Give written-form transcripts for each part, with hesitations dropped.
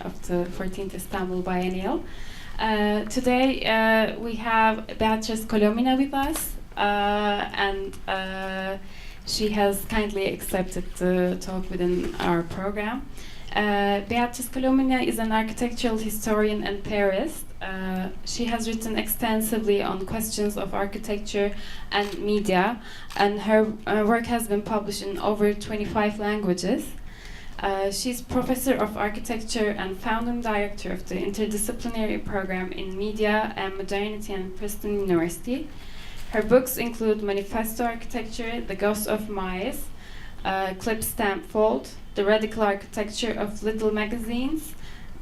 of the 14th Istanbul Biennial. Today we have Beatriz Colomina with us, and she has kindly accepted to talk within our program. Beatriz Colomina is an architectural historian and theorist. She has written extensively on questions of architecture and media, and her work has been published in over 25 languages. She's professor of architecture and founding director of the interdisciplinary program in media and modernity at Princeton University. Her books include Manifesto Architecture, The Ghost of Mies, Clip Stamp Fold, The Radical Architecture of Little Magazines,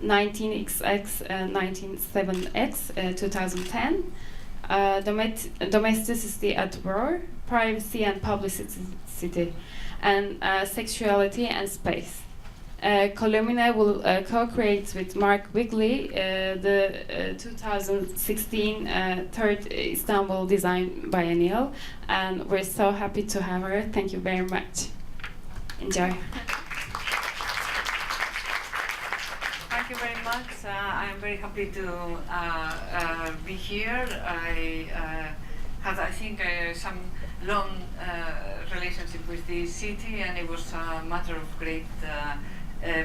19XX, 1997X, 2010, Domesticity at War, Privacy and Publicity, and Sexuality and Space. Colomina will co-create with Mark Wigley the 2016 third Istanbul Design Biennial, and we're so happy to have her. Thank you very much. Enjoy. Thank you very much. I'm very happy to be here. I had, I think, some long relationship with this city, and it was a matter of great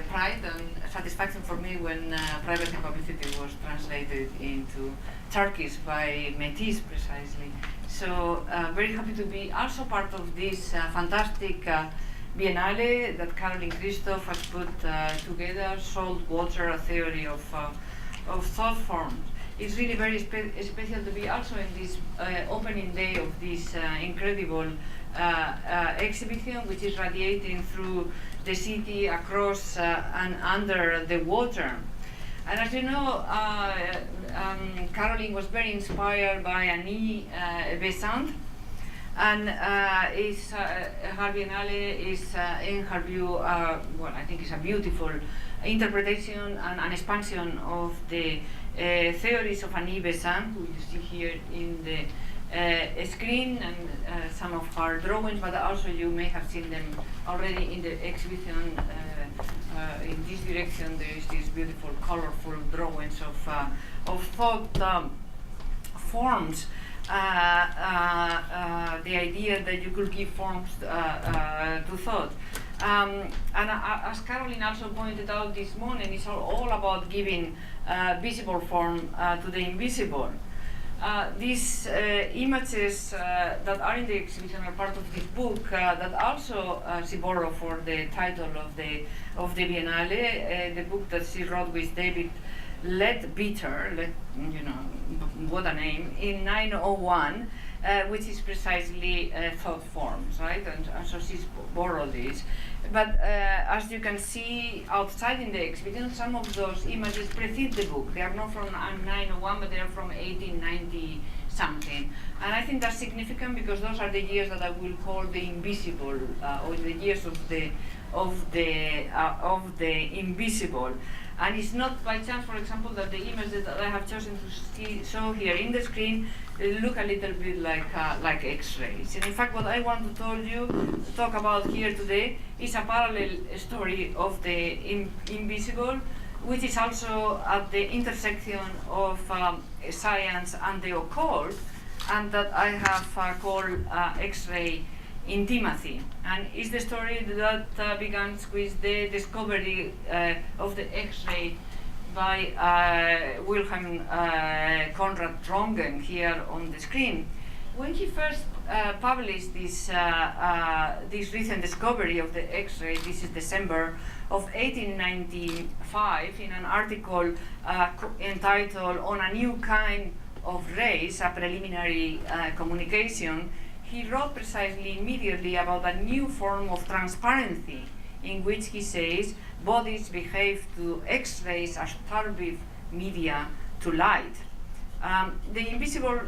pride and satisfaction for me when Privacy and Publicity was translated into Turkish by Metis precisely. So very happy to be also part of this fantastic Biennale that Caroline Christoph has put together, Salt Water, a theory of thought forms. It's really very special to be also in this opening day of this incredible exhibition, which is radiating through the city, across and under the water. And as you know, Caroline was very inspired by Annie Besant, and her Biennale is, in her view, well, I think it's a beautiful interpretation and an expansion of the theories of Annie Besant, who you see here in the screen, and some of her drawings, but also you may have seen them already in the exhibition. In this direction, there is these beautiful, colorful drawings of thought forms. The idea that you could give forms to thought. And as Caroline also pointed out this morning, it's all about giving visible form to the invisible. These images that are in the exhibition are part of this book that also she borrowed for the title of the Biennale, the book that she wrote with David Leadbeater, you know, what a name, in 901, which is precisely thought forms, right? And so she's borrowed this. But as you can see outside in the exhibition, some of those images precede the book. They are not from 901, but they are from 1890 something. And I think that's significant because those are the years that I will call the invisible, or the years of the invisible. And it's not by chance, for example, that the images that I have chosen to show here in the screen look a little bit like X-rays. And in fact, what I want to talk about here today is a parallel story of the invisible, which is also at the intersection of science and the occult, and that I have called X-ray intimacy. And it's the story that begins with the discovery of the X-ray by Wilhelm Conrad Röntgen here on the screen. When he first published this recent discovery of the X-ray, this is December of 1895, in an article entitled "On a New Kind of Rays, a Preliminary Communication," he wrote precisely immediately about a new form of transparency in which he says bodies behave to X-rays as turbid media to light. The invisible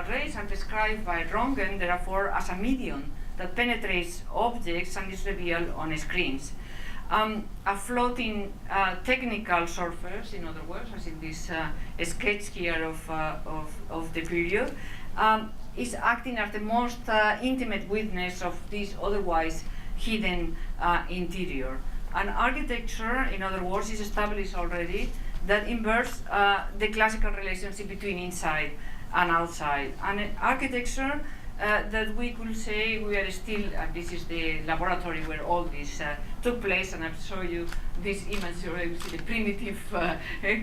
rays are described by Röntgen, therefore, as a medium that penetrates objects and is revealed on screens. A floating technical surface, in other words, as in this sketch here of the period, is acting as the most intimate witness of this otherwise hidden interior. And architecture, in other words, is established already that inverts the classical relationship between inside and outside. And architecture that we could say we are still, and this is the laboratory where all this took place, and I'll show you this image, so you see the primitive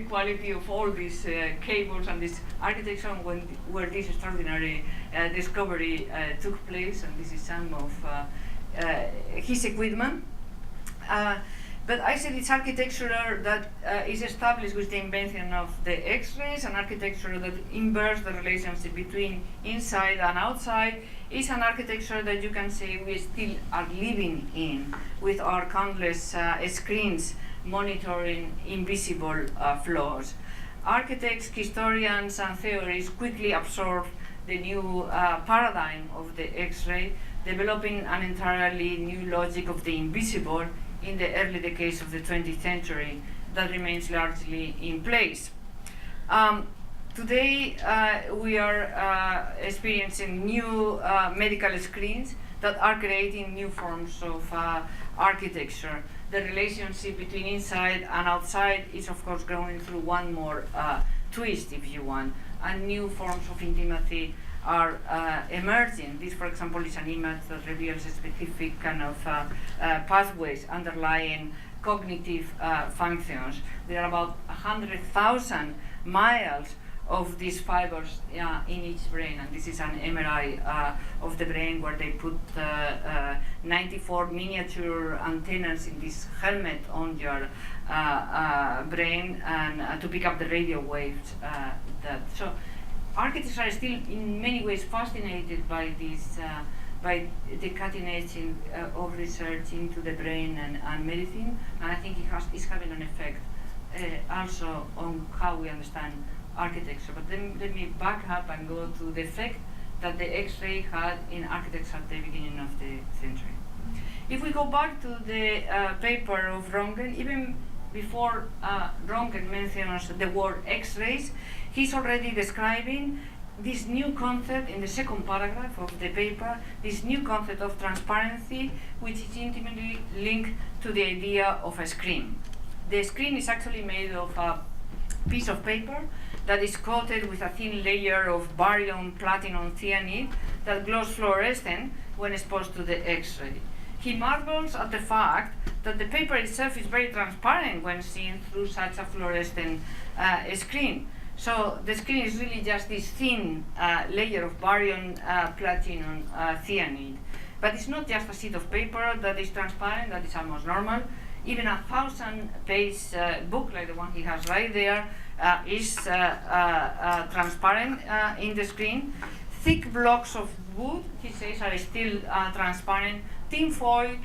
quality of all these cables and this architecture where this extraordinary discovery took place, and this is some of his equipment. But I said it's architecture that is established with the invention of the X-rays, and architecture that inverts the relationship between inside and outside. Is an architecture that you can say we still are living in, with our countless screens monitoring invisible floors. Architects, historians, and theorists quickly absorb the new paradigm of the X-ray, developing an entirely new logic of the invisible in the early decades of the 20th century that remains largely in place. Today, we are experiencing new medical screens that are creating new forms of architecture. The relationship between inside and outside is, of course, going through one more twist, if you want, and new forms of intimacy are emerging. This, for example, is an image that reveals a specific kind of pathways underlying cognitive functions. There are about 100,000 miles of these fibers in each brain, and this is an MRI of the brain where they put 94 miniature antennas in this helmet on your brain and to pick up the radio waves. So architects are still in many ways fascinated by this, by the cutting edge of research into the brain and medicine, and I think it's having an effect also on how we understand architecture. But then let me back up and go to the effect that the X-ray had in architecture at the beginning of the century. If we go back to the paper of Röntgen, even before Röntgen mentions the word X-rays, he's already describing this new concept in the second paragraph of the paper, this new concept of transparency, which is intimately linked to the idea of a screen. The screen is actually made of a piece of paper that is coated with a thin layer of barium platinum cyanide that glows fluorescent when exposed to the X-ray. He marvels at the fact that the paper itself is very transparent when seen through such a fluorescent screen. So the screen is really just this thin layer of barium platinum cyanide. But it's not just a sheet of paper that is transparent, that is almost normal. Even a 1,000-page book like the one he has right there is transparent in the screen. Thick blocks of wood, he says, are still transparent. Tin foil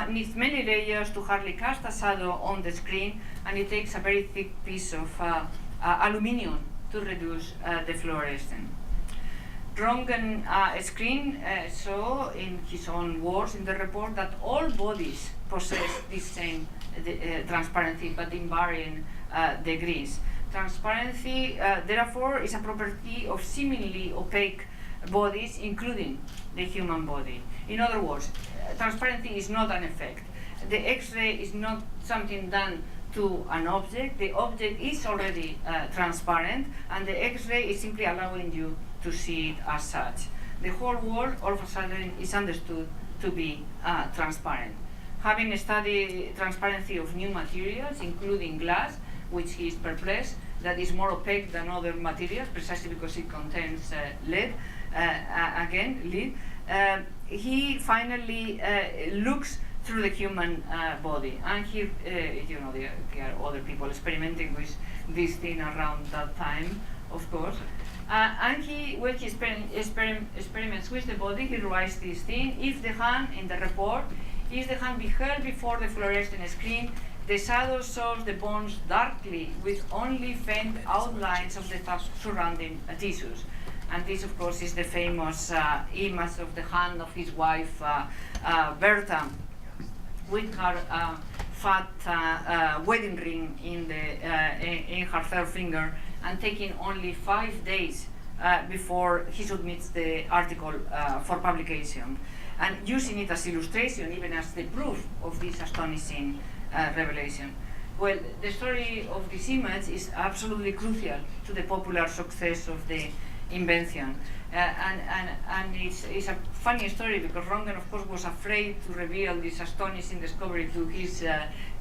needs many layers to hardly cast a shadow on the screen, and it takes a very thick piece of aluminium to reduce the fluorescence. Röntgen screen saw in his own words in the report that all bodies possess this same transparency, but in varying degrees. Transparency, therefore, is a property of seemingly opaque bodies, including the human body. In other words, transparency is not an effect. The X-ray is not something done to an object. The object is already transparent, and the X-ray is simply allowing you to see it as such. The whole world, all of a sudden, is understood to be transparent. Having studied transparency of new materials, including glass, which he is perplexed, that is more opaque than other materials, precisely because it contains lead, he finally looks through the human body. And here, there are other people experimenting with this thing around that time, of course. And when he experiments with the body, he writes this thing: if the hand, in the report, is the hand beheld before the fluorescent screen, the shadow shows the bones darkly with only faint outlines of the surrounding tissues. And this, of course, is the famous image of the hand of his wife, Bertha, with her fat wedding ring in her third finger, and taking only 5 days before he submits the article for publication, and using it as illustration, even as the proof of this astonishing revelation. Well, the story of this image is absolutely crucial to the popular success of the invention. And it's a funny story because Röntgen, of course, was afraid to reveal this astonishing discovery to his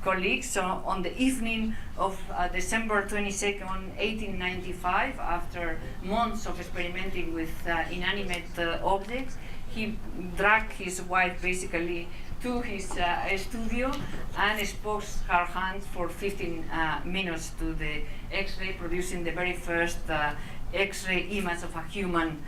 colleagues. So on the evening of December 22nd, 1895, after months of experimenting with inanimate objects, he dragged his wife basically to his studio and exposed her hands for 15 minutes to the X-ray, producing the very first X-ray image of a human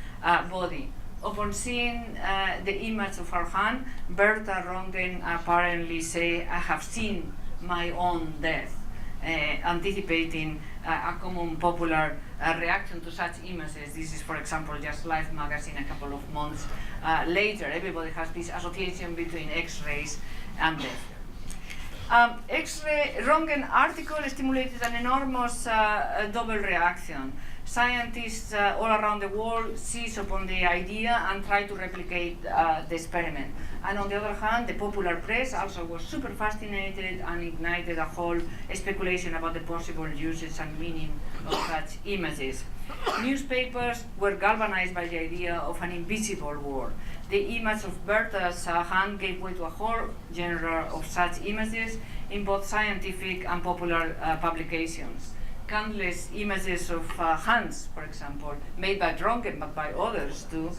body. Upon seeing the image of her hand, Bertha Röntgen apparently said, "I have seen my own death," anticipating a common popular reaction to such images. This is, for example, just Life magazine a couple of months later. Everybody has this association between X-rays and death. X-ray Röntgen article stimulated an enormous double reaction. Scientists all around the world seized upon the idea and tried to replicate the experiment. And on the other hand, the popular press also was super fascinated and ignited a whole speculation about the possible uses and meaning of such images. Newspapers were galvanized by the idea of an invisible world. The image of Bertha's hand gave way to a whole genre of such images in both scientific and popular publications. Countless images of hands, for example, made by Röntgen, but by others too,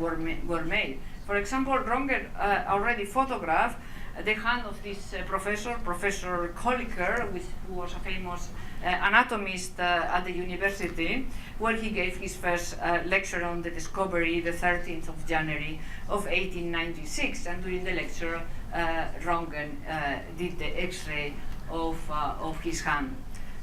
were made. For example, Röntgen already photographed the hand of this Professor Kolliker, who was a famous anatomist at the university, where he gave his first lecture on the discovery the 13th of January of 1896. And during the lecture, Röntgen did the X-ray of his hand.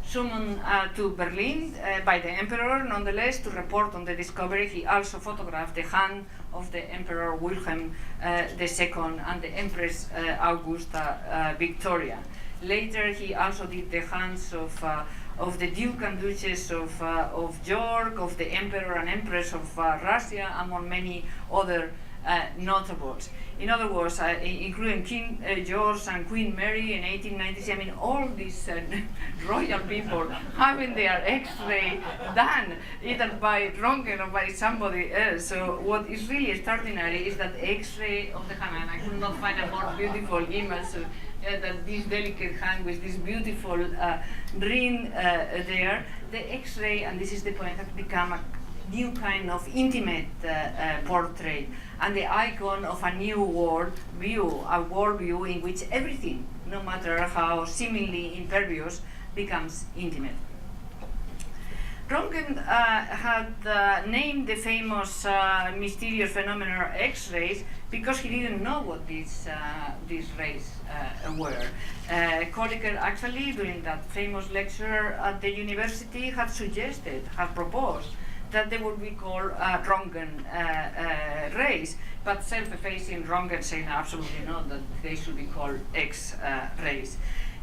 Summoned to Berlin by the emperor, nonetheless, to report on the discovery, he also photographed the hand of the Emperor Wilhelm II and the Empress Augusta Victoria. Later, he also did the hands of the Duke and Duchess of York, of the Emperor and Empress of Russia, among many other notables. In other words, including King George and Queen Mary in 1896. I mean, all these royal people having their X-ray done, either by Röntgen or by somebody else. So what is really extraordinary is that X-ray of the hand, and I could not find a more beautiful image that this delicate hand with this beautiful ring there. The X-ray, and this is the point, has become a new kind of intimate portrait and the icon of a new world view, a world view in which everything, no matter how seemingly impervious, becomes intimate. Röntgen had named the famous mysterious phenomenon X-rays because he didn't know what these rays were. Kolliker actually, during that famous lecture at the university, had proposed that they would be called Röntgen rays, but self-effacing Röntgen saying absolutely not, that they should be called X-rays.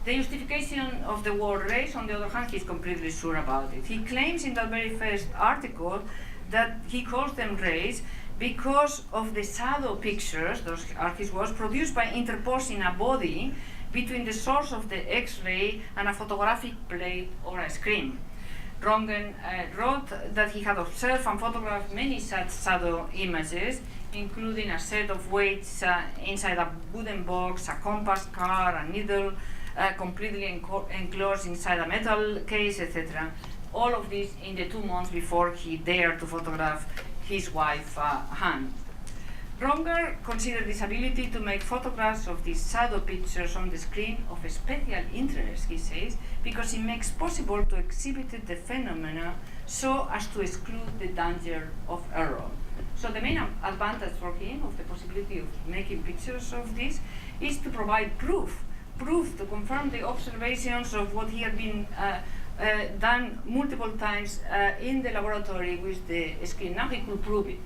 The justification of the word rays, on the other hand, he's completely sure about it. He claims in that very first article that he calls them rays because of the shadow pictures, those are his words, produced by interposing a body between the source of the X-ray and a photographic plate or a screen. Röntgen wrote that he had observed and photographed many such shadow images, including a set of weights inside a wooden box, a compass car, a needle, completely enclosed inside a metal case, etc. All of this in the 2 months before he dared to photograph his wife's hand. Röntgen considered this ability to make photographs of these shadow pictures on the screen of a special interest, he says, because it makes possible to exhibit the phenomena so as to exclude the danger of error. So the main advantage for him of the possibility of making pictures of this is to provide proof to confirm the observations of what he had been done multiple times in the laboratory with the screen. Now he could prove it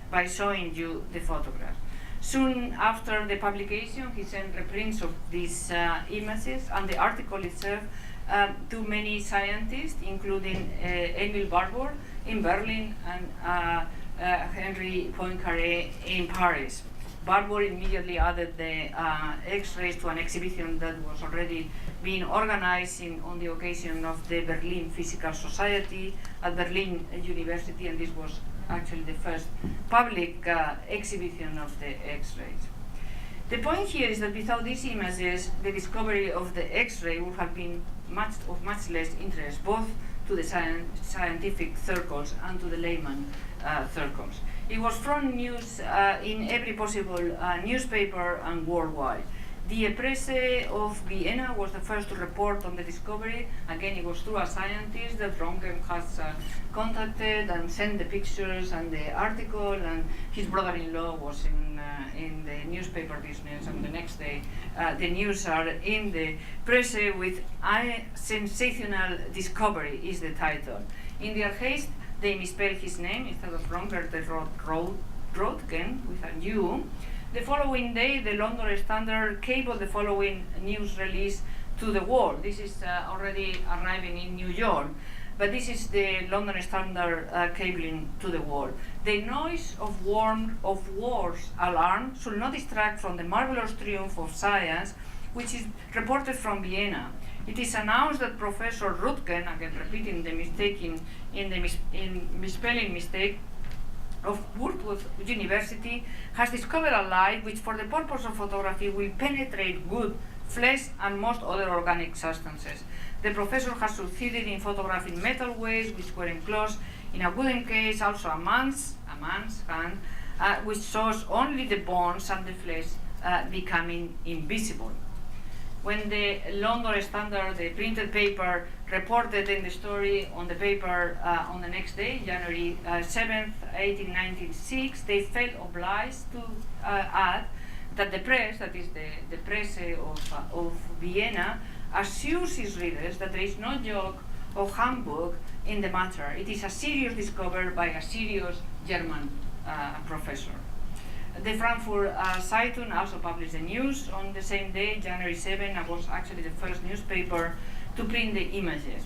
by showing you the photograph. Soon after the publication, he sent reprints of these images and the article itself to many scientists, including Émile Barbour in Berlin and Henri Poincaré in Paris. Barbour immediately added the X-rays to an exhibition that was already being organized on the occasion of the Berlin Physical Society at Berlin University, and this was actually the first public exhibition of the X-rays. The point here is that without these images, the discovery of the X-ray would have been of much less interest, both to the scientific circles and to the layman circles. It was front news in every possible newspaper and worldwide. The Presse of Vienna was the first to report on the discovery. Again, it was through a scientist that Röntgen has contacted and sent the pictures and the article, and his brother-in-law was in the newspaper business, and the next day the news are in the Presse with a sensational discovery is the title. In their haste, they misspelled his name. Instead of Röntgen, they wrote Röntgen with a U. The following day, the London Standard cabled the following news release to the world. This is already arriving in New York, but this is the London Standard cabling to the world. The noise of war's alarm should not distract from the marvelous triumph of science, which is reported from Vienna. It is announced that Professor Röntgen, again repeating the mistake in misspelling mistake, of Würzburg University, has discovered a light which for the purpose of photography will penetrate wood, flesh and most other organic substances. The professor has succeeded in photographing metal waves which were enclosed in a wooden case, also a man's hand, which shows only the bones and the flesh becoming invisible. When the London Standard, the printed paper, reported in the story on the paper on the next day, January 7th, 1896, they felt obliged to add that the press, that is the Presse of Vienna, assures its readers that there is no joke or humbug in the matter. It is a serious discovery by a serious German professor. The Frankfurt Zeitung also published the news on the same day, January 7, and was actually the first newspaper to print the images.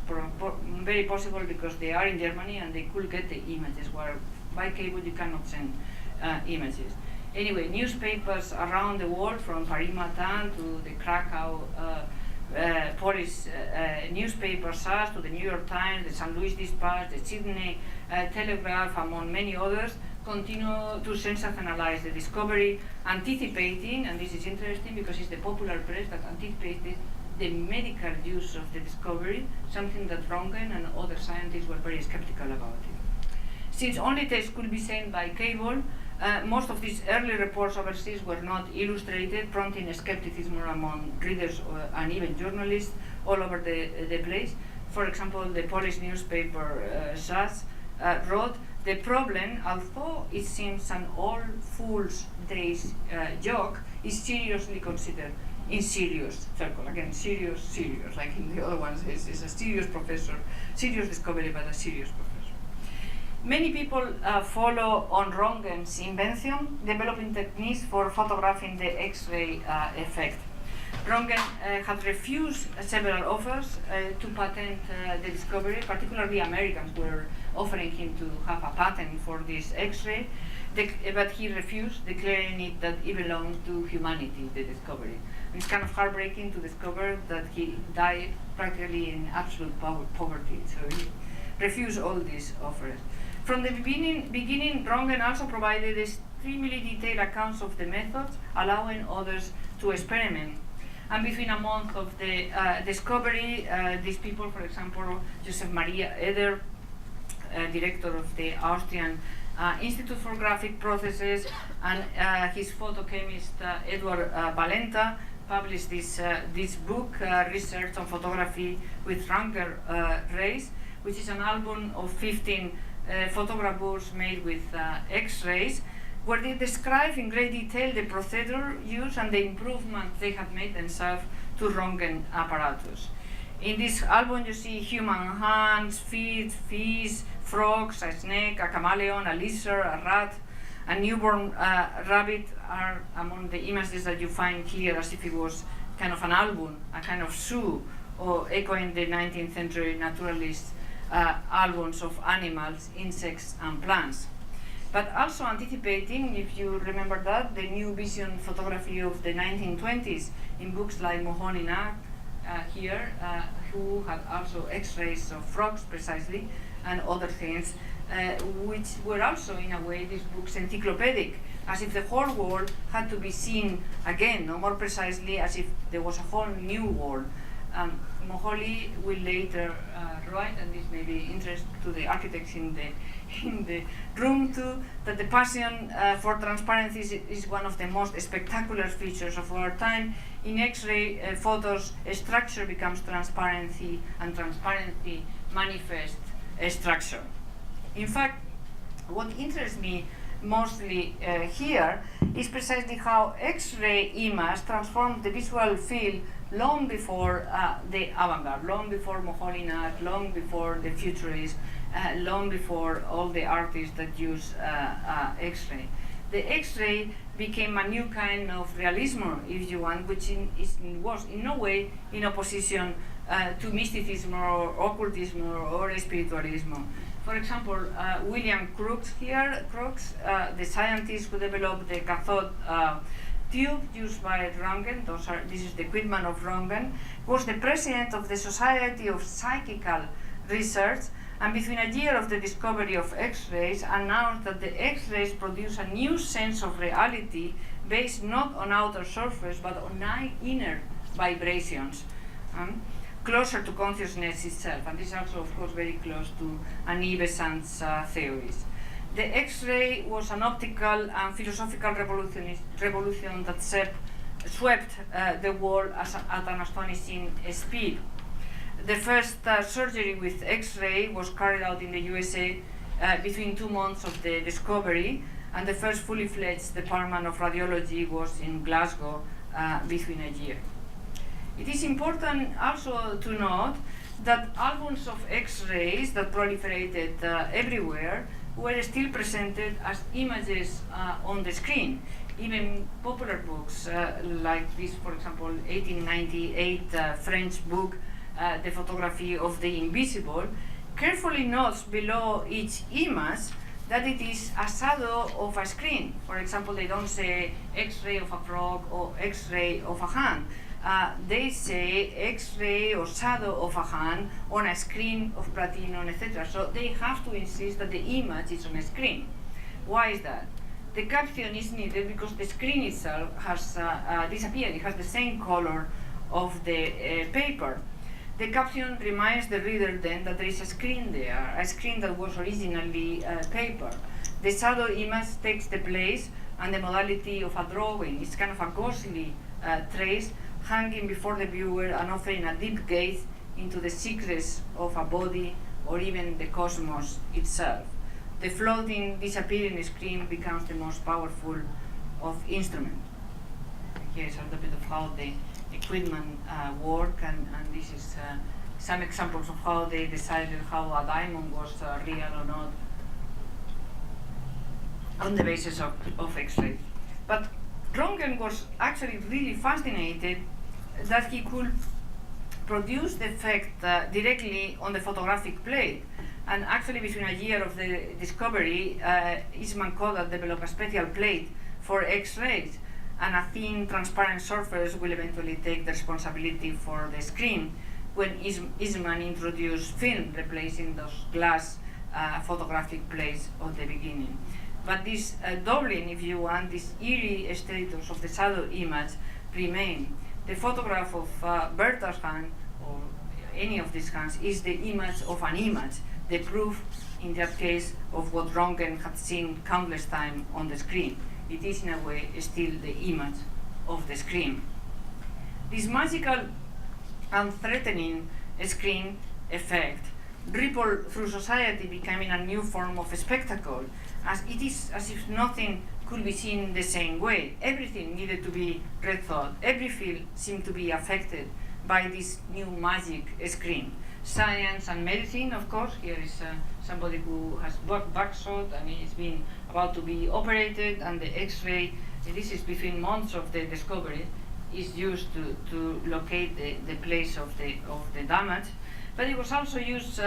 Very possible because they are in Germany and they could get the images, where by cable you cannot send images. Anyway, newspapers around the world, from Paris Matin to the Krakow Polish newspaper SAS, to the New York Times, the St. Louis Dispatch, the Sydney Telegraph, among many others, continue to sensationalize the discovery, anticipating, and this is interesting because it's the popular press that anticipated the medical use of the discovery, something that Röntgen and other scientists were very skeptical about it. Since only text could be sent by cable, most of these early reports overseas were not illustrated, prompting skepticism among readers and even journalists all over the place. For example, the Polish newspaper SAS wrote, "The problem, although it seems an all fool's days joke, is seriously considered in serious circle." Again, serious, like in the other ones, is a serious professor, serious discovery by a serious professor. Many people follow on Röntgen's invention, developing techniques for photographing the X-ray effect. Röntgen had refused several offers to patent the discovery. Particularly Americans were offering him to have a patent for this X-ray, but he refused, declaring it that it belonged to humanity, the discovery. It's kind of heartbreaking to discover that he died practically in absolute poverty, so he refused all these offers. From the beginning, Röntgen also provided extremely detailed accounts of the methods, allowing others to experiment. And between a month of the discovery, these people, for example, Joseph Maria Eder, director of the Austrian Institute for Graphic Processes, and his photochemist Edward Valenta, published this book, Research on Photography with Röntgen Rays, which is an album of 15 photographs made with X-rays, where they describe in great detail the procedure used and the improvements they have made themselves to Röntgen apparatus. In this album you see human hands, feet, fish, frogs, a snake, a chameleon, a lizard, a rat, a newborn rabbit are among the images that you find here, as if it was kind of an album, a kind of zoo, or echoing the 19th century naturalist albums of animals, insects and plants. but also anticipating, if you remember that, the new vision photography of the 1920s in books like Moholy-Nagy here, who had also X-rays of frogs precisely, and other things, which were also, in a way, these books encyclopedic, as if the whole world had to be seen again, or more precisely, as if there was a whole new world. Moholy will later write, and this may be interest to the architects in the room too, that the passion for transparency is one of the most spectacular features of our time. In X-ray photos, structure becomes transparency, and transparency manifests structure. In fact, what interests me mostly here is precisely how X-ray image transformed the visual field long before the avant-garde, long before Moholy-Nagy, long before the futurists, long before all the artists that use X-ray. The X-ray became a new kind of realism, if you want, which was in no way in opposition to mysticism or occultism or spiritualism. For example, William Crookes here, the scientist who developed the cathode tube used by Röntgen, this is the equipment of Röntgen, was the president of the Society of Psychical Research, and within a year of the discovery of X-rays, announced that the X-rays produce a new sense of reality based not on outer surface but on inner vibrations, closer to consciousness itself, and this is also, of course, very close to Annie Besant's theories. The X-ray was an optical and philosophical revolution that swept the world at an astonishing speed. The first surgery with X-ray was carried out in the USA between 2 months of the discovery, and the first fully fledged department of radiology was in Glasgow between a year. It is important also to note that albums of X-rays that proliferated everywhere were still presented as images on the screen. Even popular books like this, for example, 1898 French book, The Photography of the Invisible, carefully notes below each image that it is a shadow of a screen. For example, they don't say X-ray of a frog or X-ray of a hand. They say X-ray or shadow of a hand on a screen of platinum, etc. So they have to insist that the image is on a screen. Why is that? The caption is needed because the screen itself has disappeared. It has the same color of the paper. The caption reminds the reader then that there is a screen there, a screen that was originally paper. The shadow image takes the place and the modality of a drawing. It's kind of a ghostly trace hanging before the viewer and offering a deep gaze into the secrets of a body or even the cosmos itself. The floating, disappearing screen becomes the most powerful of instruments. Here is a little bit of how the equipment work, and this is some examples of how they decided how a diamond was real or not on the basis of X-ray. But Röntgen was actually really fascinated that he could produce the effect directly on the photographic plate. And actually, between a year of the discovery, Eastman Kodak developed a special plate for X-rays, and a thin, transparent surface will eventually take the responsibility for the screen when Eastman introduced film, replacing those glass photographic plates of the beginning. But this doubling, if you want, this eerie status of the shadow image remain. The photograph of Bertha's hand, or any of these hands, is the image of an image, the proof, in that case, of what Röntgen had seen countless times on the screen. It is, in a way, still the image of the screen. This magical and threatening screen effect rippled through society, becoming a new form of spectacle, as it is as if nothing could be seen the same way. Everything needed to be rethought. Every field seemed to be affected by this new magic screen. Science and medicine, of course. Here is somebody who has backshot and is being about to be operated, and the X-ray, this is between months of the discovery, is used to locate the place of the damage. but it was also used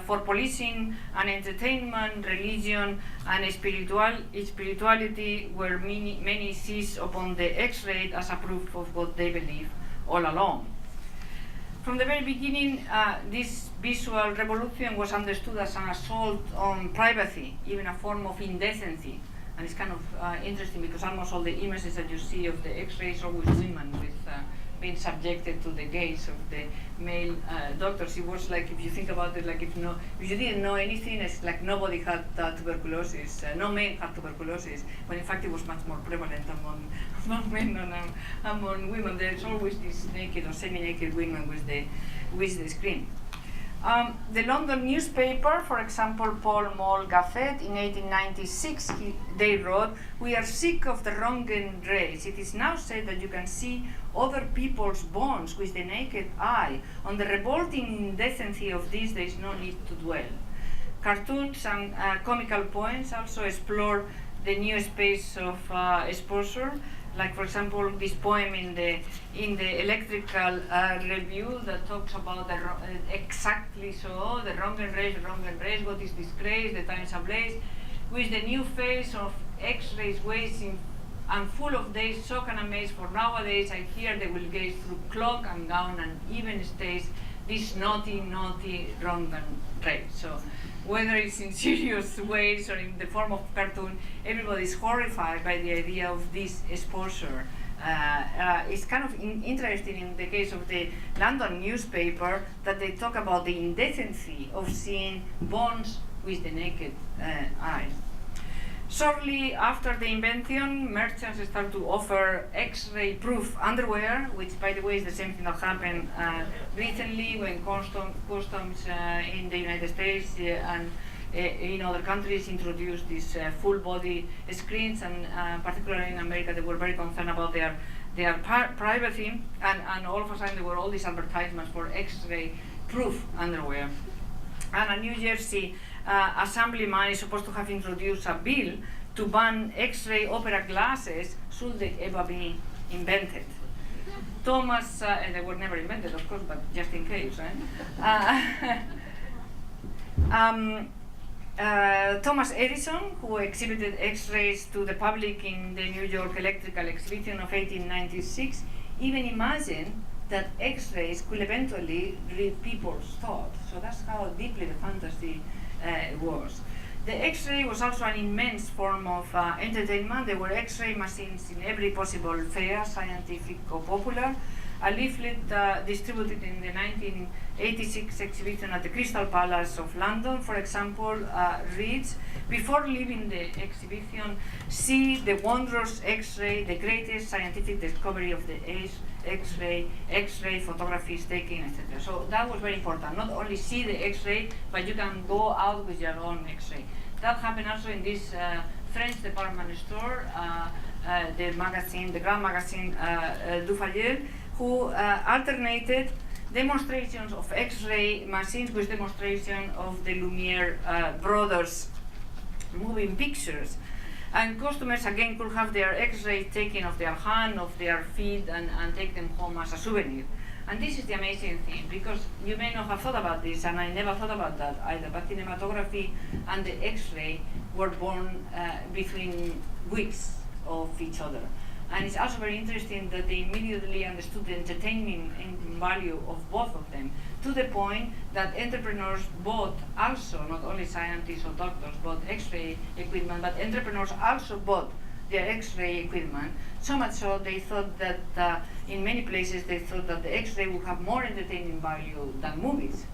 for policing and entertainment, religion, and spirituality, where many seize upon the X-ray as a proof of what they believe all along. From the very beginning, this visual revolution was understood as an assault on privacy, even a form of indecency. And it's kind of interesting because almost all the images that you see of the X-rays are always women with being subjected to the gaze of the male doctors. It was like, if you think about it, like if you didn't know anything, it's like nobody had tuberculosis, no men had tuberculosis, when in fact it was much more prevalent among men than among women. There's always these naked or semi-naked women with the screen. The London newspaper, for example, Pall Mall Gazette, in 1896, they wrote, "We are sick of the wronged race. It is now said that you can see other people's bones with the naked eye. On the revolting indecency of this, there is no need to dwell." Cartoons and comical poems also explore the new space of exposure. Like, for example, this poem in the Electrical Review that talks about exactly so, the wronged race, what is disgrace, the times ablaze, with the new face of X-rays waiting and full of days, shock and amaze, for nowadays I hear they will gaze through cloak and gown and even stays, this naughty wronged race. So whether it's in serious ways or in the form of cartoon, everybody is horrified by the idea of this exposure. It's kind of interesting in the case of the London newspaper that they talk about the indecency of seeing bones with the naked eye. Shortly after the invention, merchants start to offer X-ray proof underwear, which, by the way, is the same thing that happened recently when customs in the United States and in other countries introduced these full body screens, and particularly in America, they were very concerned about their privacy, and all of a sudden there were all these advertisements for X-ray proof underwear. And a New Jersey assemblyman is supposed to have introduced a bill to ban X-ray opera glasses should they ever be invented. Thomas, they were never invented, of course, but just in case, right? Thomas Edison, who exhibited X-rays to the public in the New York Electrical Exhibition of 1896, even imagined that X-rays could eventually read people's thoughts. So that's how deeply the fantasy was. The X-ray was also an immense form of entertainment. There were X-ray machines in every possible fair, scientific or popular. A leaflet distributed in the 1986 exhibition at the Crystal Palace of London, for example, reads, "Before leaving the exhibition, see the wondrous X-ray, the greatest scientific discovery of the age, X-ray photographies taken, etc." So that was very important. Not only see the X-ray, but you can go out with your own X-ray. That happened also in this French department store, the grand magazine Dufayel, who alternated demonstrations of X-ray machines with demonstration of the Lumiere brothers moving pictures. And customers again could have their X-rays taken of their hand, of their feet, and take them home as a souvenir. And this is the amazing thing, because you may not have thought about this, and I never thought about that either, but cinematography and the X-ray were born between weeks of each other. And it's also very interesting that they immediately understood the entertainment value of both of them, to the point that entrepreneurs bought also, not only scientists or doctors, bought X-ray equipment, but entrepreneurs also bought their X-ray equipment, so much so they thought that in many places they thought that the X-ray would have more entertainment value than movies,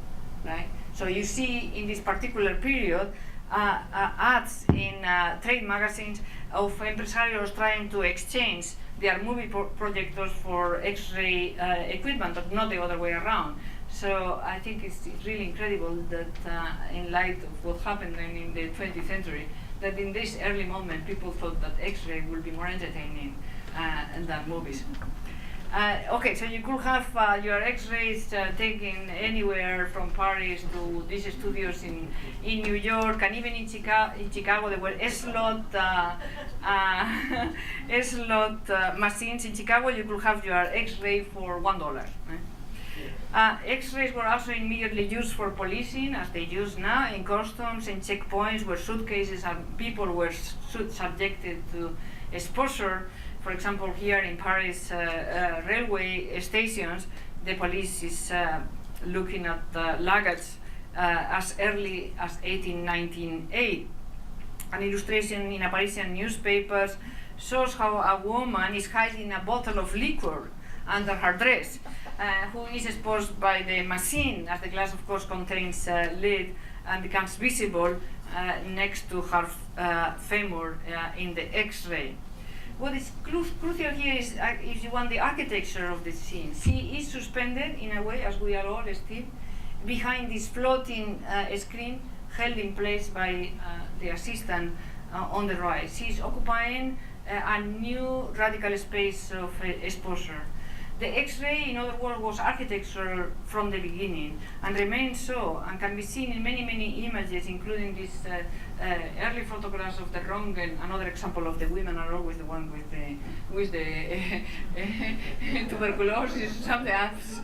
right? So you see in this particular period ads in trade magazines of empresarios trying to exchange their movie projectors for X-ray equipment, but not the other way around. So I think it's really incredible that in light of what happened then in the 20th century, that in this early moment people thought that X-ray would be more entertaining than movies. Okay, so you could have your X-rays taken anywhere from Paris to these studios in New York, and even in Chicago there were slot machines. In Chicago you could have your X-ray for $1. X-rays were also immediately used for policing, as they use now, in customs and checkpoints where suitcases and people were subjected to exposure. For example, here in Paris railway stations, the police is looking at luggage as early as 1898. An illustration in a Parisian newspapers shows how a woman is hiding a bottle of liquor under her dress, who is exposed by the machine, as the glass of course contains lead and becomes visible next to her femur in the X-ray. What is crucial here is, if you want, the architecture of the scene. She is suspended in a way, as we are all still, behind this floating screen held in place by the assistant on the right. She is occupying a new radical space of exposure. The X-ray, in other words, was architectural from the beginning and remains so, and can be seen in many, many images, including these early photographs of the Röntgen. Another example of the women are always the one with the tuberculosis, something else.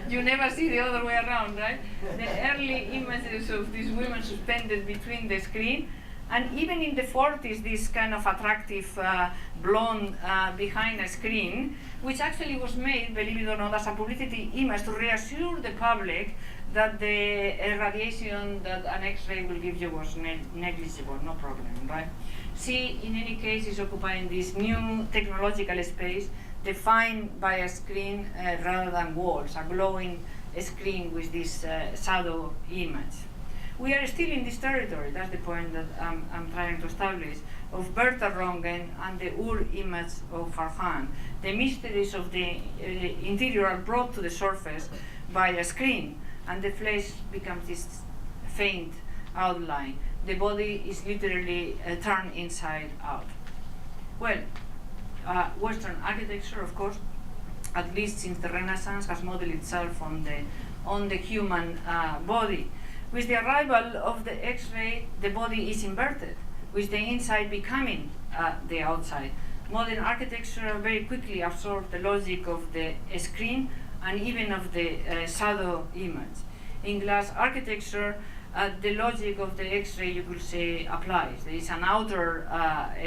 You never see the other way around, right? The early images of these women suspended between the screen. And even in the 40s, this kind of attractive blonde behind a screen, which actually was made, believe it or not, as a publicity image to reassure the public that the radiation that an X-ray will give you was negligible, no problem, right? She, in any case, is occupying this new technological space defined by a screen rather than walls, a glowing screen with this shadow image. We are still in this territory, that's the point that I'm trying to establish, of Bertha Röntgen and the Ur image of Farhan. The mysteries of the interior are brought to the surface by a screen, and the flesh becomes this faint outline. The body is literally turned inside out. Well, Western architecture, of course, at least since the Renaissance, has modeled itself on the human body. With the arrival of the X-ray, the body is inverted, with the inside becoming the outside. Modern architecture very quickly absorbed the logic of the screen and even of the shadow image. In glass architecture, the logic of the X-ray, you could say, applies. There is an outer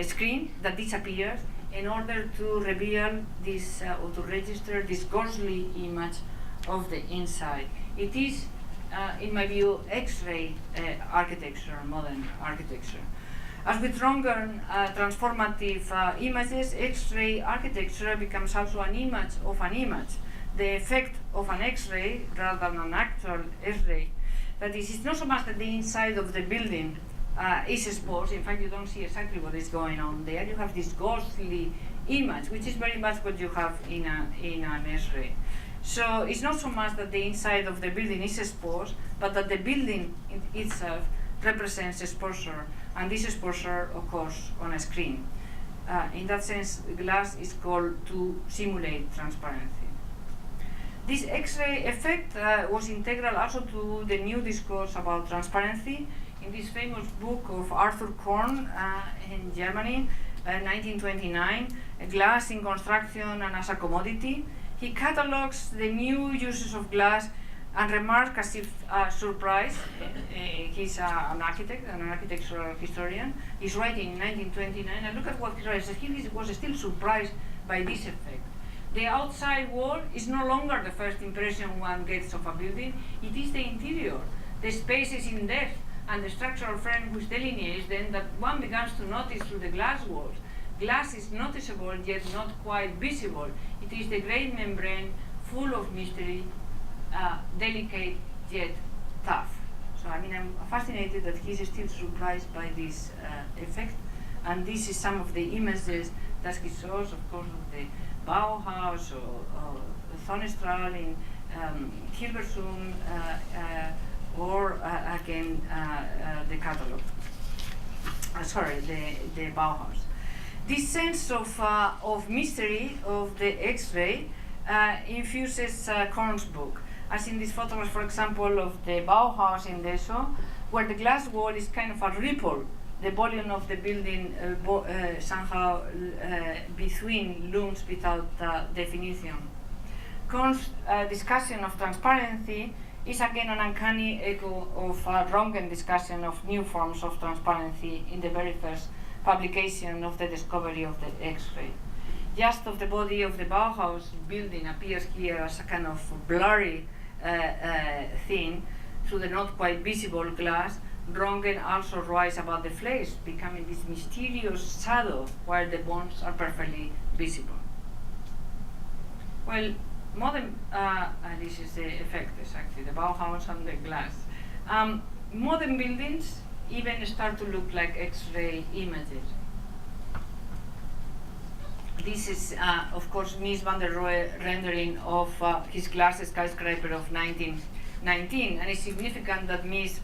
screen that disappears in order to reveal this or to register this ghostly image of the inside. It is, in my view, X-ray architecture, modern architecture. As with Röntgen transformative images, X-ray architecture becomes also an image of an image. The effect of an X-ray, rather than an actual X-ray, that is, it's not so much that the inside of the building is exposed. In fact, you don't see exactly what is going on there. You have this ghostly image, which is very much what you have in an X-ray. So it's not so much that the inside of the building is exposed, but that the building itself represents exposure, and this exposure occurs on a screen. In that sense, glass is called to simulate transparency. This X-ray effect was integral also to the new discourse about transparency. In this famous book of Arthur Korn in Germany, 1929, Glass in Construction and as a Commodity, he catalogues the new uses of glass and remarks as if surprised. He's an architect, an architectural historian. He's writing in 1929, and look at what he writes. He was still surprised by this effect. The outside wall is no longer the first impression one gets of a building. It is the interior, the spaces in depth, and the structural frame which delineates them that one begins to notice through the glass walls. Glass is noticeable yet not quite visible. It is the great membrane full of mystery, delicate yet tough. So I mean, I'm fascinated that he's still surprised by this effect. And this is some of the images that he shows, of course, of the Bauhaus or Sonnenstrahl in Hilversum, or again the catalog. The Bauhaus. This sense of mystery of the X-ray infuses Korn's book, as in this photograph, for example, of the Bauhaus in Dessau, where the glass wall is kind of a ripple. The volume of the building somehow between looms without definition. discussion of transparency is again an uncanny echo of Röntgen discussion of new forms of transparency in the very first publication of the discovery of the X-ray. Just of the body of the Bauhaus building appears here as a kind of blurry thing through the not quite visible glass. Röntgen also rises above the flesh, becoming this mysterious shadow where the bones are perfectly visible. Well, modern, this is the effect exactly, the Bauhaus and the glass. Modern buildings even start to look like X-ray images. This is, of course, Mies van der Rohe rendering of his glass skyscraper of 1919, and it's significant that Mies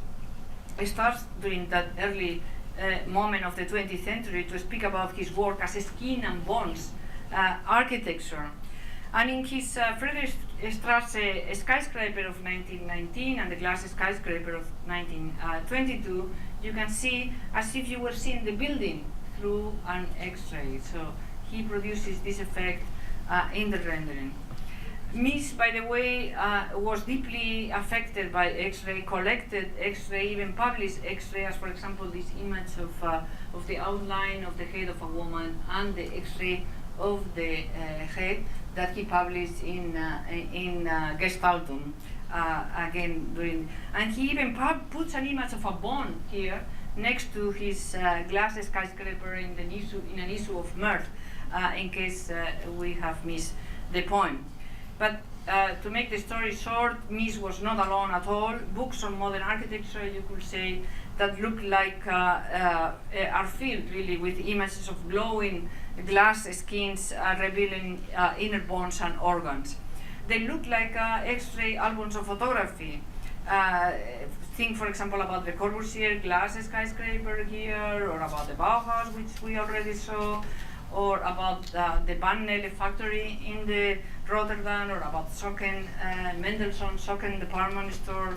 starts during that early moment of the 20th century to speak about his work as skin and bones architecture. And in his Friedrichstrasse skyscraper of 1919 and the glass skyscraper of 1922, you can see as if you were seeing the building through an X-ray. So he produces this effect in the rendering. Mies, by the way, was deeply affected by X-ray, collected X-ray, even published X-ray, as for example this image of the outline of the head of a woman and the X-ray of the head that he published in Gestaltung, again during, and he even puts an image of a bone here next to his glass skyscraper in an issue of Mirth, in case we have missed the point. But to make the story short, Mies was not alone at all. Books on modern architecture, you could say, that look like are filled really with images of glowing glass skins revealing inner bones and organs. They look like X-ray albums of photography. Think, for example, about the Corbusier glass skyscraper here, or about the Bauhaus, which we already saw, or about the Biennial factory in the Rotterdam, or about Socken, Mendelssohn Socken department store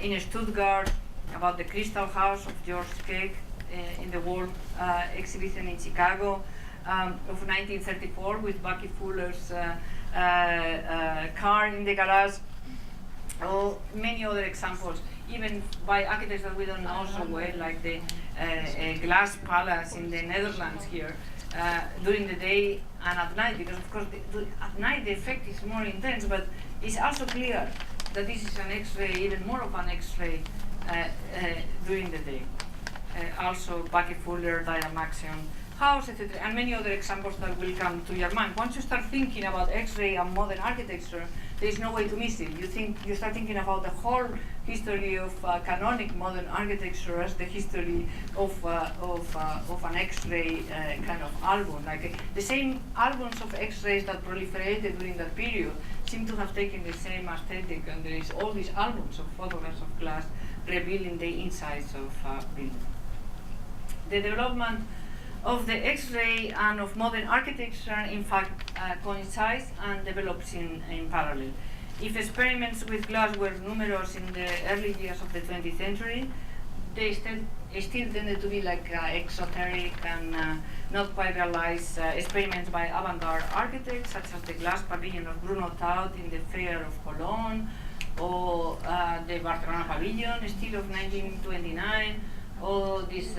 in Stuttgart, about the Crystal House of George Cake in the World Exhibition in Chicago of 1934 with Bucky Fuller's car in the garage, or many other examples, even by architects that we don't know so well, like the Glass Palace in the Netherlands here, during the day and at night, because of course at night the effect is more intense, but it's also clear that this is an X-ray, even more of an X-ray during the day. Also Bucky Fuller, Diamaxion House, etc., and many other examples that will come to your mind. Once you start thinking about X-ray and modern architecture, there is no way to miss it. You start thinking about the whole history of canonic modern architecture as the history of an X-ray kind of album. Like the same albums of X-rays that proliferated during that period seem to have taken the same aesthetic, and there is all these albums of photographs of glass revealing the insides of buildings. The development of the X-ray and of modern architecture, in fact, coincides and develops in parallel. If experiments with glass were numerous in the early years of the 20th century, they still tended to be like exoteric and not quite realized experiments by avant-garde architects, such as the glass pavilion of Bruno Taut in the Fair of Cologne, or the Barcelona pavilion, still of 1929, or this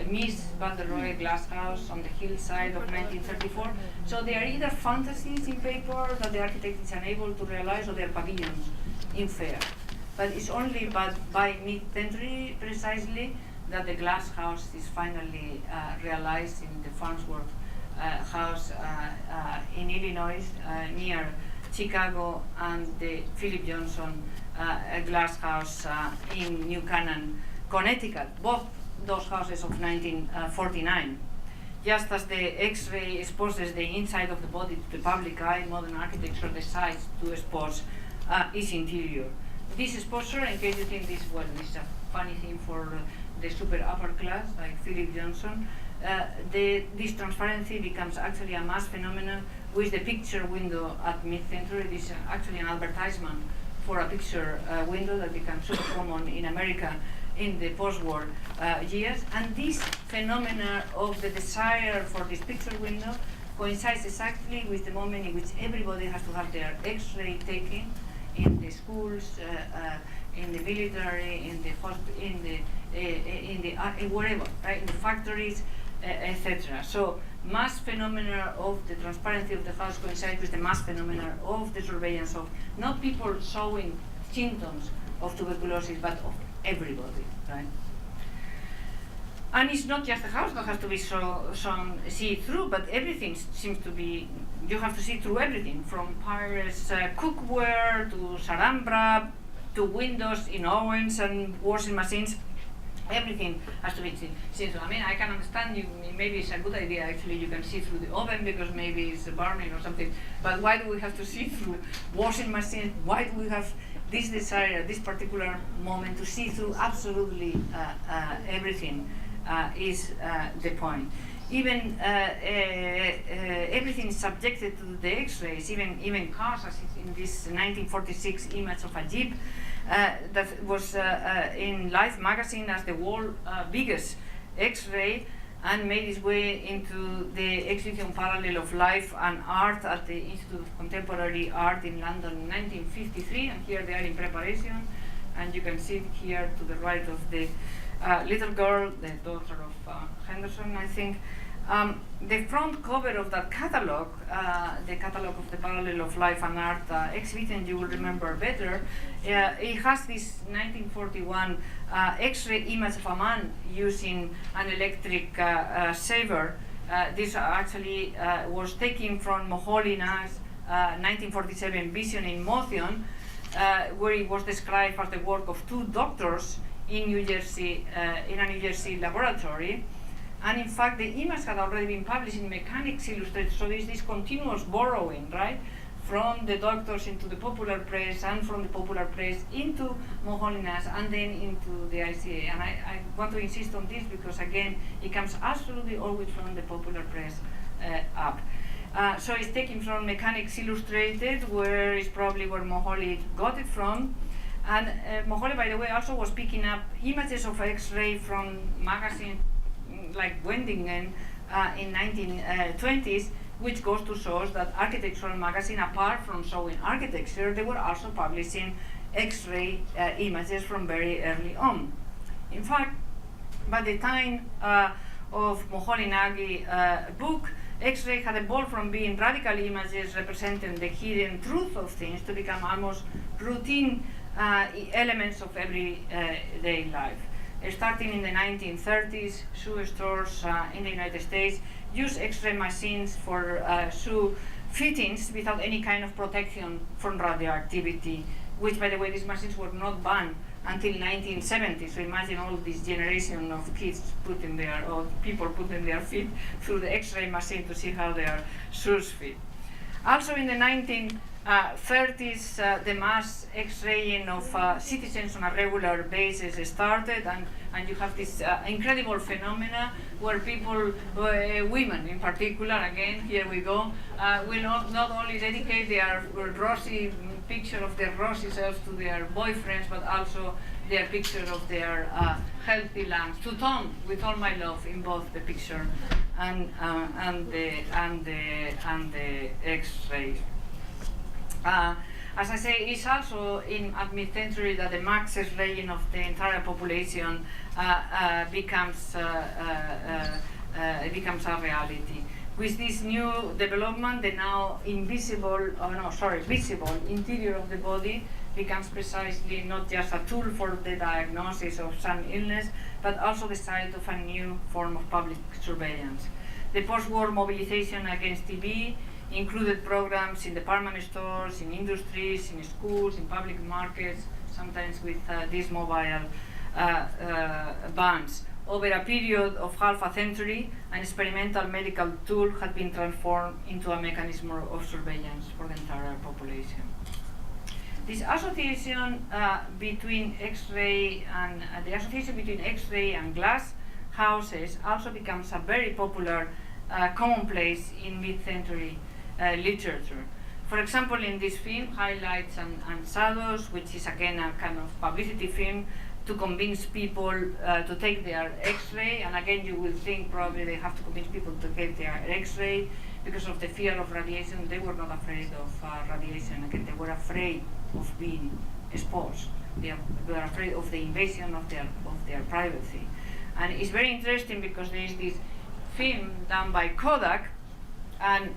Mies van der Rohe glass house on the hillside of 1934. So they are either fantasies in paper that the architect is unable to realize, or they are pavilions in fair. But it's only by mid-century precisely that the glass house is finally realized in the Farnsworth house in Illinois near Chicago, and the Philip Johnson glass house in New Canaan, Connecticut, both those houses of 1949. Just as the X-ray exposes the inside of the body to the public eye, modern architecture decides to expose its interior. This exposure, in case you think this is a funny thing for the super upper class, like Philip Johnson, this transparency becomes actually a mass phenomenon with the picture window at mid-century. This is actually an advertisement for a picture window that becomes super common in America in the post-war years. And this phenomena of the desire for this picture window coincides exactly with the moment in which everybody has to have their X-ray taken in the schools, in the military, in the wherever, right, in the factories, etc. So mass phenomena of the transparency of the house coincides with the mass phenomena of the surveillance of not people showing symptoms of tuberculosis, but of everybody, right? And it's not just the house that has to be see-through, but everything seems to be, you have to see through everything, from Paris cookware to Sarambra to windows in ovens and washing machines. Everything has to be seen through. I mean, I can understand you, maybe it's a good idea actually, you can see through the oven because maybe it's burning or something, but why do we have to see through washing machines? Why do we have this desire at this particular moment to see through absolutely everything is the point. Even everything is subjected to the X-rays, even cars, as in this 1946 image of a Jeep, that was in Life magazine as the world's biggest X-ray, and made its way into the exhibition Parallel of Life and Art at the Institute of Contemporary Art in London in 1953, and here they are in preparation, and you can see it here to the right of the little girl, the daughter of Henderson, I think. The front cover of that catalog, the catalog of the Parallel of Life and Art exhibition, you will remember better, it has this 1941 X-ray image of a man using an electric saber. This actually was taken from Moholina's 1947 Vision in Motion, where it was described as the work of two doctors in New Jersey, in a New Jersey laboratory. And in fact, the image had already been published in Mechanics Illustrated, so there's this continuous borrowing, right? From the doctors into the popular press, and from the popular press into Moholina's, and then into the ICA. And I want to insist on this because, again, it comes absolutely always from the popular press up. So it's taken from Mechanics Illustrated, where is probably where Moholy got it from. And Moholy, by the way, also was picking up images of X-ray from magazines like Wendingen in 1920s, which goes to show us that architectural magazine, apart from showing architecture, they were also publishing X-ray images from very early on. In fact, by the time of Moholy-Nagy book, X-ray had evolved from being radical images representing the hidden truth of things to become almost routine elements of everyday life. Starting in the 1930s, shoe stores in the United States used X-ray machines for shoe fittings without any kind of protection from radioactivity, which, by the way, these machines were not banned until 1970. So imagine all this generation of kids putting their, or people putting their feet through the X-ray machine to see how their shoes fit. Also in the 1930s, the mass X-raying of citizens on a regular basis started, and you have this incredible phenomena where people, women in particular, again, here we go, will not only dedicate their rosy picture of their rosy selves to their boyfriends, but also their picture of their healthy lungs, to Tom, with all my love, in both the picture and the X-rays. As I say, it's also at mid-century that the mass X-raying of the entire population becomes a reality. With this new development, the now visible interior of the body becomes precisely not just a tool for the diagnosis of some illness, but also the site of a new form of public surveillance. The post-war mobilization against TB included programs in department stores, in industries, in schools, in public markets, sometimes with these mobile vans. Over a period of half a century, an experimental medical tool had been transformed into a mechanism of surveillance for the entire population. This association between X-ray and the association between X-ray and glass houses also becomes a very popular commonplace in mid-century literature. For example, in this film, Highlights and Shadows, which is again a kind of publicity film to convince people to take their X-ray, and again you will think probably they have to convince people to get their X-ray because of the fear of radiation. They were not afraid of radiation. Again, they were afraid of being exposed. They were afraid of the invasion of their privacy. And it's very interesting because there is this film done by Kodak, and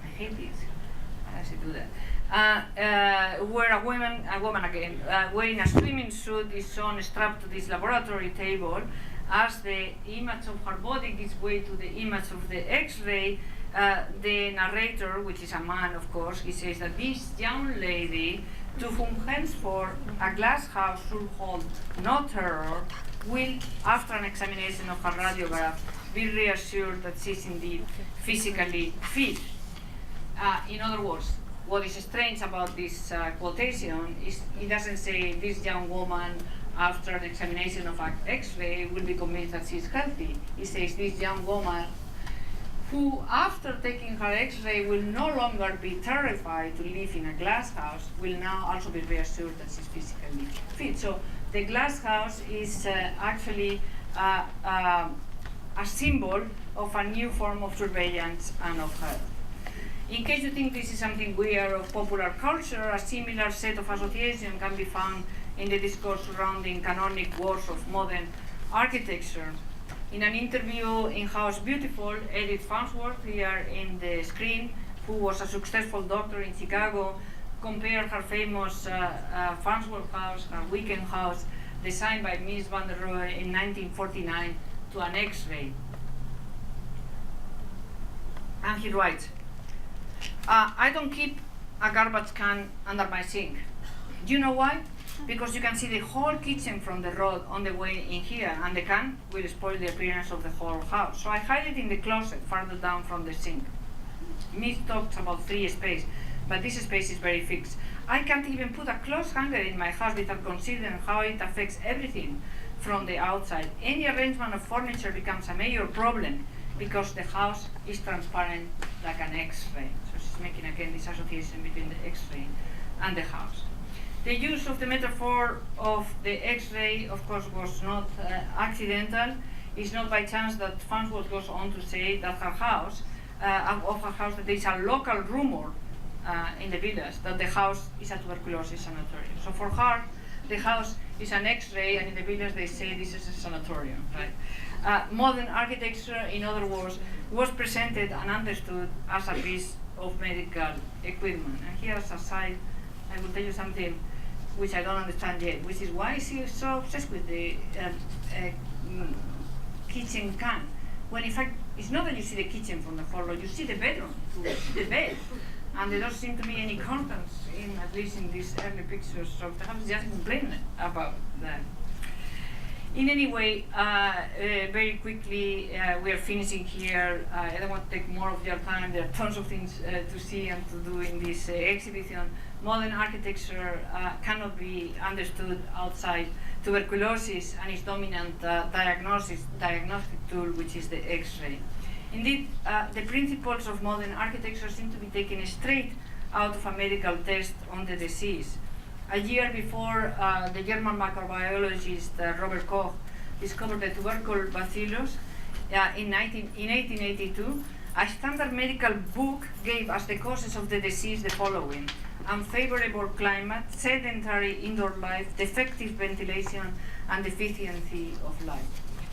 I hate this. How does it do that? Where a woman again, wearing a swimming suit is shown strapped to this laboratory table. As the image of her body gives way to the image of the X-ray, the narrator, which is a man, of course, he says that this young lady, to whom henceforth a glass house should hold no terror, will, after an examination of her radiograph, be reassured that she's indeed physically fit. In other words, what is strange about this quotation is it doesn't say this young woman, after an examination of an X-ray, will be convinced that she's healthy. It says this young woman, who after taking her X-ray will no longer be terrified to live in a glass house, will now also be reassured that she's physically fit. So the glass house is actually a symbol of a new form of surveillance and of health. In case you think this is something weird of popular culture, a similar set of association can be found in the discourse surrounding canonic works of modern architecture. In an interview in House Beautiful, Edith Farnsworth, here in the screen, who was a successful doctor in Chicago, compared her famous Farnsworth house, her weekend house, designed by Mies van der Rohe in 1949, to an X-ray. And he writes, I don't keep a garbage can under my sink. Do you know why? Because you can see the whole kitchen from the road on the way in here, and the can will spoil the appearance of the whole house. So I hide it in the closet farther down from the sink. Mies talks about free space, but this space is very fixed. I can't even put a clothes hanger in my house without considering how it affects everything from the outside. Any arrangement of furniture becomes a major problem because the house is transparent like an X-ray. So she's making again this association between the X-ray and the house. The use of the metaphor of the X-ray, of course, was not accidental. It's not by chance that Farnsworth goes on to say that her house, that there is a local rumor in the village that the house is a tuberculosis sanatorium. So for her, the house is an X-ray, and in the village they say this is a sanatorium, right? Modern architecture, in other words, was presented and understood as a piece of medical equipment. And here, as a side, I will tell you something which I don't understand yet, which is why she is so obsessed with the kitchen can, when in fact it's not that you see the kitchen from the floor, you see the bedroom, the bed, and there doesn't seem to be any contents in, at least in these early pictures, so perhaps just complain about that. In any way, very quickly, we are finishing here. I don't want to take more of your time. There are tons of things to see and to do in this exhibition. Modern architecture cannot be understood outside tuberculosis and its dominant diagnostic tool, which is the X-ray. Indeed, the principles of modern architecture seem to be taken straight out of a medical test on the disease. A year before, the German microbiologist Robert Koch discovered the tubercle bacillus in 1882, a standard medical book gave as the causes of the disease the following: unfavorable climate, sedentary indoor life, defective ventilation, and deficiency of light.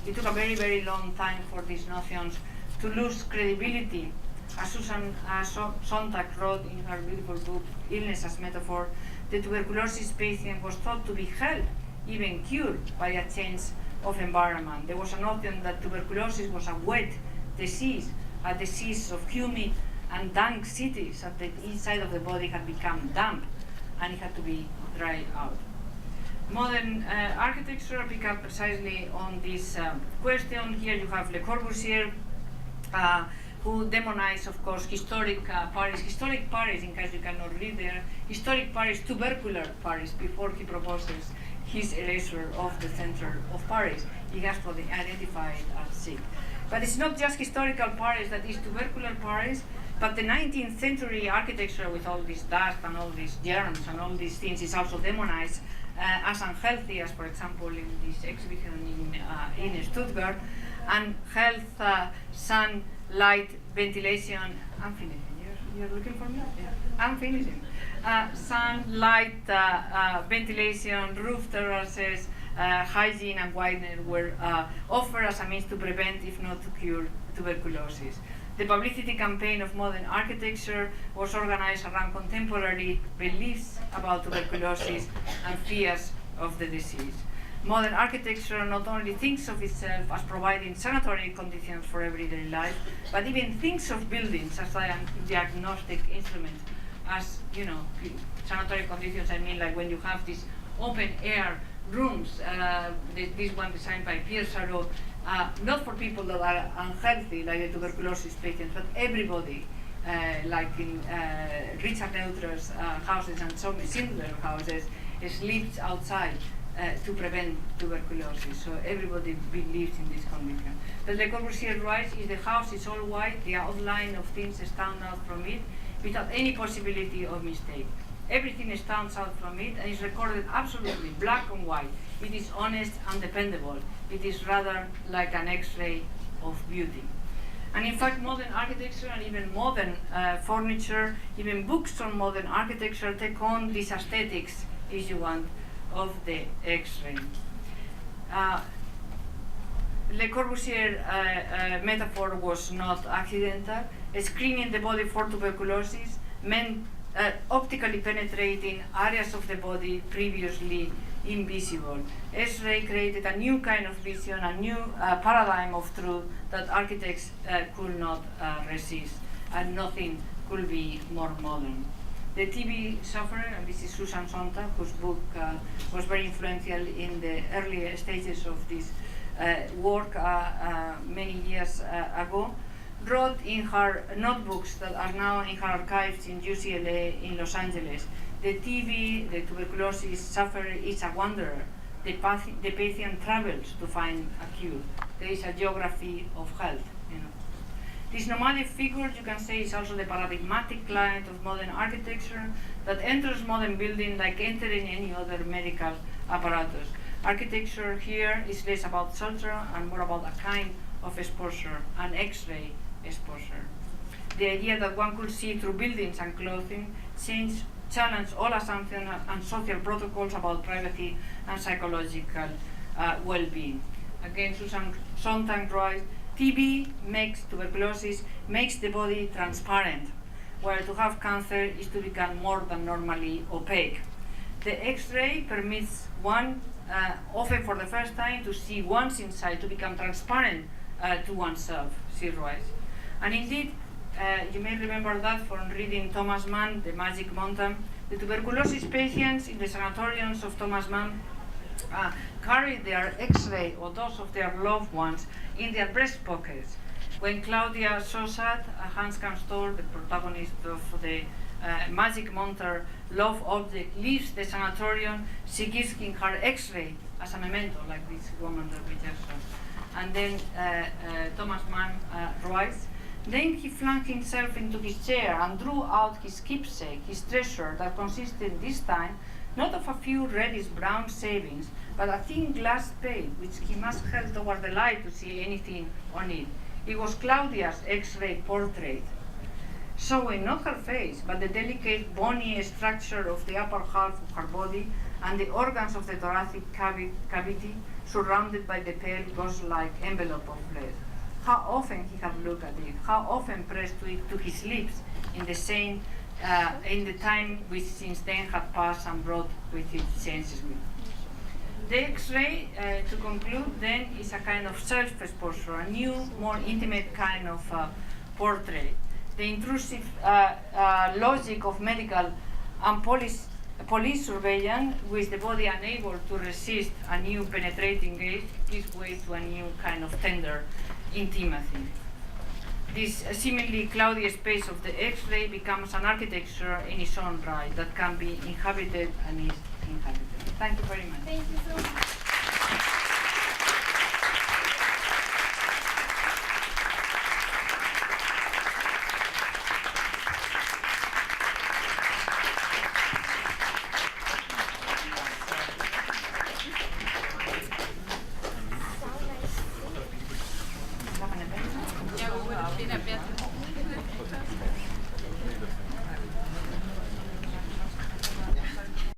It took a very, very long time for these notions to lose credibility. As Susan Sontag wrote in her beautiful book, Illness as Metaphor, the tuberculosis patient was thought to be helped, even cured, by a change of environment. There was a notion that tuberculosis was a wet disease, a disease of humid and dank cities, that the inside of the body had become damp and it had to be dried out. Modern architecture picked up precisely on this question. Here you have Le Corbusier, who demonized, of course, historic Paris. Historic Paris, in case you cannot read there, historic Paris, tubercular Paris, before he proposes his erasure of the center of Paris. He has to identify it as sick. But it's not just historical Paris that is tubercular Paris, but the 19th century architecture with all this dust and all these germs and all these things is also demonized as unhealthy, as for example in this exhibition in Stuttgart. and health, sun, light, ventilation. I'm finishing. You're looking for me? Yeah. I'm finishing. Sun, light, ventilation, roof terraces, hygiene and whitener were offered as a means to prevent, if not to cure, tuberculosis. The publicity campaign of modern architecture was organized around contemporary beliefs about tuberculosis and fears of the disease. Modern architecture not only thinks of itself as providing sanitary conditions for everyday life, but even thinks of buildings as a diagnostic instrument, as, you know, sanitary conditions, I mean like when you have these open air rooms, this one designed by Pierre Sarot, not for people that are unhealthy, like the tuberculosis patients, but everybody, like in Richard Neutra's houses and some similar houses, sleeps outside to prevent tuberculosis. So everybody believes in this condition. But Le Corbusier writes, if the house is all white, the outline of things stand out from it without any possibility of mistake. Everything stands out from it and is recorded absolutely black and white. It is honest and dependable. It is rather like an X-ray of beauty. And in fact, modern architecture and even modern furniture, even books on modern architecture take on this aesthetics, if you want, of the X-ray. Le Corbusier metaphor was not accidental. Screening the body for tuberculosis meant optically penetrating areas of the body previously invisible. X-ray created a new kind of vision, a new paradigm of truth that architects could not resist, and nothing could be more modern. The TB sufferer, and this is Susan Sontag, whose book was very influential in the early stages of this work many years ago, wrote in her notebooks that are now in her archives in UCLA in Los Angeles, the TB, the tuberculosis sufferer is a wanderer. The patient travels to find a cure. There is a geography of health. You know. This nomadic figure, you can say, is also the paradigmatic client of modern architecture that enters modern building like entering any other medical apparatus. Architecture here is less about shelter and more about a kind of exposure, an X-ray exposure. The idea that one could see through buildings and clothing challenge all assumptions and social protocols about privacy and psychological well-being. Again, Susan Sontag writes, TB tuberculosis makes the body transparent, while to have cancer is to become more than normally opaque. The X-ray permits one, often for the first time, to see one's inside, to become transparent to oneself, she writes. And indeed, you may remember that from reading Thomas Mann, The Magic Mountain. The tuberculosis patients in the sanatoriums of Thomas Mann carried their X-ray or those of their loved ones in their breast pockets. When Claudia Sosat, Hans Kanstor, the protagonist of the Magic Monster love object, leaves the sanatorium, she gives him her X-ray as a memento, like this woman that we just saw. And then Thomas Mann writes, then he flung himself into his chair and drew out his keepsake, his treasure that consisted this time not of a few reddish-brown shavings, but a thin glass pane which he must held toward the light to see anything on it. It was Claudia's X-ray portrait, showing not her face, but the delicate bony structure of the upper half of her body and the organs of the thoracic cavity surrounded by the pale gauze-like envelope of flesh. How often he had looked at it, how often pressed to his lips in the time which since then had passed and brought with it senses. The X-ray, to conclude, then, is a kind of self-exposure, a new, more intimate kind of portrait. The intrusive logic of medical and police surveillance, with the body unable to resist a new penetrating gaze, gives way to a new kind of tender intimacy. This seemingly cloudy space of the X-ray becomes an architecture in its own right that can be inhabited and is inhabited. Thank you very much. Thank you so much.